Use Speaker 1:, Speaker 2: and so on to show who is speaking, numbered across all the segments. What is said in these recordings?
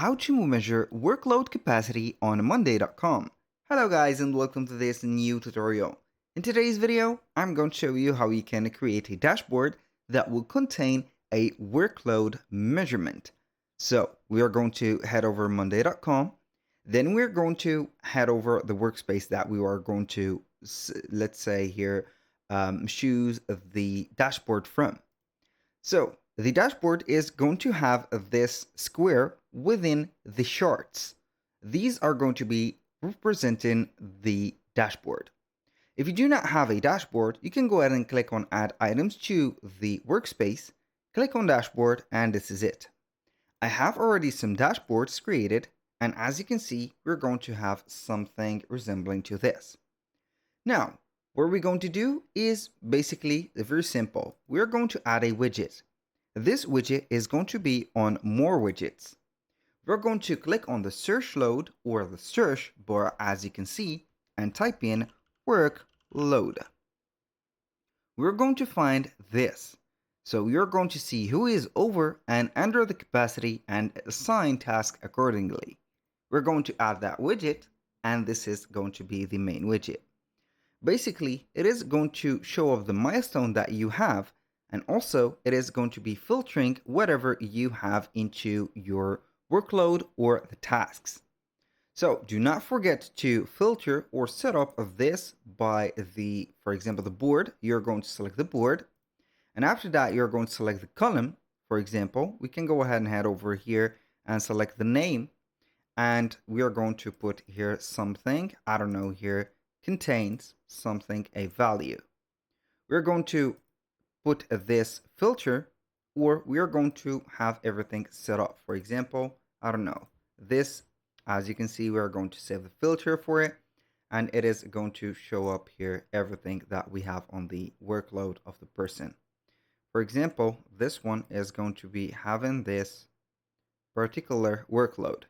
Speaker 1: how to measure workload capacity on Monday.com. Hello guys and welcome to this new tutorial. In today's video, I'm going to show you how you can create a dashboard that will contain a workload measurement. So we are going to head over Monday.com. Then we're going to head over the workspace that we are going to, let's say here, choose the dashboard from. So the dashboard is going to have this square within the charts. These are going to be representing the dashboard. If you do not have a dashboard, you can go ahead and click on Add Items to the workspace, click on Dashboard, and this is it. I have already some dashboards created, and as you can see, we're going to have something resembling to this. Now, what we're going to do is basically very simple. We're going to add a widget. This widget is going to be on More Widgets. We're going to click on the search load or the search bar as you can see and type in workload. We're going to find this. So you're going to see who is over and under the capacity and assign task accordingly. We're going to add that widget and this is going to be the main widget. Basically, it is going to show up the milestone that you have, and also it is going to be filtering whatever you have into your workload or the tasks. So do not forget to filter or set up this by for example, the board. You're going to select the board, and after that you're going to select the column. For example, we can go ahead and head over here and select the name, and we are going to put here something, I don't know, here contains something, a value. We're going to put this filter, or we are going to have everything set up. For example, I don't know, this, as you can see, we are going to save the filter for it, and it is going to show up here everything that we have on the workload of the person. For example, this one is going to be having this particular workload.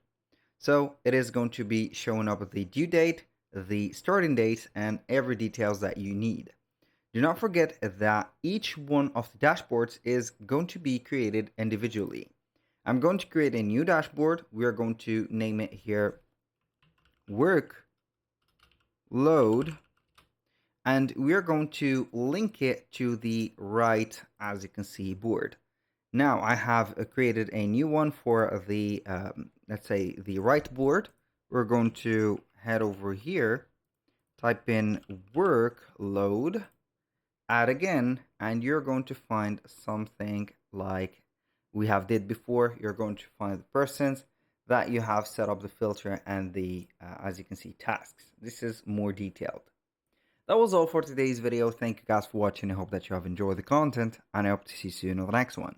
Speaker 1: So it is going to be showing up the due date, the starting date, and every details that you need. Do not forget that each one of the dashboards is going to be created individually. I'm going to create a new dashboard. We are going to name it here workload, and we are going to link it to the right, as you can see, board. Now I have created a new one for the let's say the right board. We're going to head over here, type in workload, add again, and you're going to find something like we have did before. You're going to find the persons that you have set up the filter and the as you can see, tasks. This is more detailed. That was all for today's video. Thank you guys for watching. I hope that you have enjoyed the content, and I hope to see you soon on the next one.